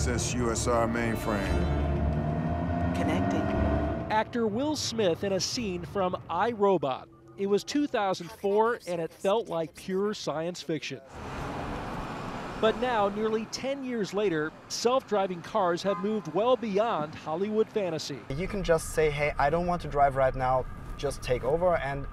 access USR mainframe. Connecting. Actor Will Smith in a scene from I, Robot. It was 2004 and it felt like pure science fiction. But now, nearly 10 years later, self-driving cars have moved well beyond Hollywood fantasy. You can just say, hey, I don't want to drive right now, just take over, and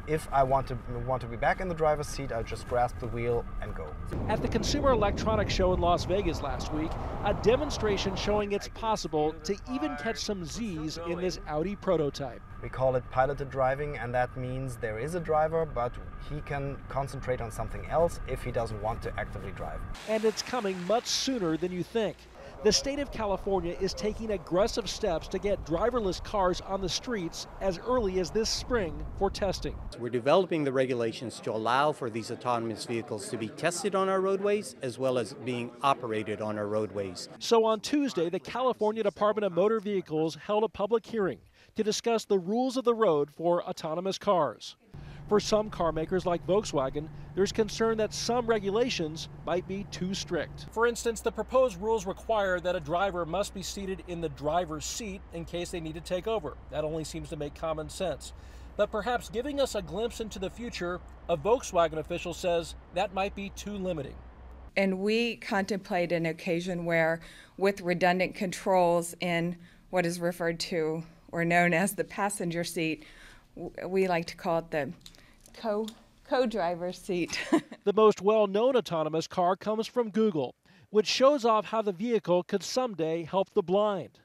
if I want to be back in the driver's seat, I'll just grasp the wheel and go. At the Consumer Electronics Show in Las Vegas last week, a demonstration showing it's possible to even catch some Z's in this Audi prototype. We call it piloted driving, and that means there is a driver, but he can concentrate on something else if he doesn't want to actively drive. And it's coming much sooner than you think. The state of California is taking aggressive steps to get driverless cars on the streets as early as this spring for testing. We're developing the regulations to allow for these autonomous vehicles to be tested on our roadways as well as being operated on our roadways. So on Tuesday, the California Department of Motor Vehicles held a public hearing to discuss the rules of the road for autonomous cars. For some car makers like Volkswagen, there's concern that some regulations might be too strict. For instance, the proposed rules require that a driver must be seated in the driver's seat in case they need to take over. That only seems to make common sense. But perhaps giving us a glimpse into the future, a Volkswagen official says that might be too limiting. And we contemplate an occasion where, with redundant controls in what is referred to or known as the passenger seat, we like to call it the co-driver's seat. The most well-known autonomous car comes from Google, which shows off how the vehicle could someday help the blind.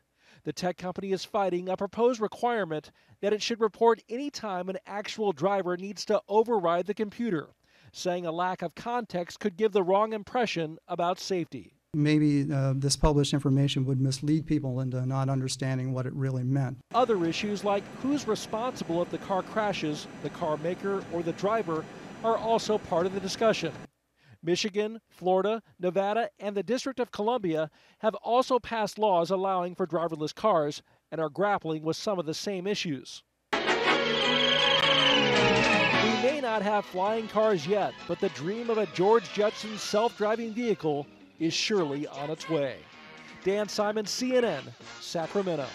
The tech company is fighting a proposed requirement that it should report any time an actual driver needs to override the computer, saying a lack of context could give the wrong impression about safety. Maybe this published information would mislead people into not understanding what it really meant. Other issues like who's responsible if the car crashes, the car maker or the driver, are also part of the discussion. Michigan, Florida, Nevada, and the District of Columbia have also passed laws allowing for driverless cars and are grappling with some of the same issues. We may not have flying cars yet, but the dream of a George Jetson self-driving vehicle is surely on its way. Dan Simon, CNN, Sacramento.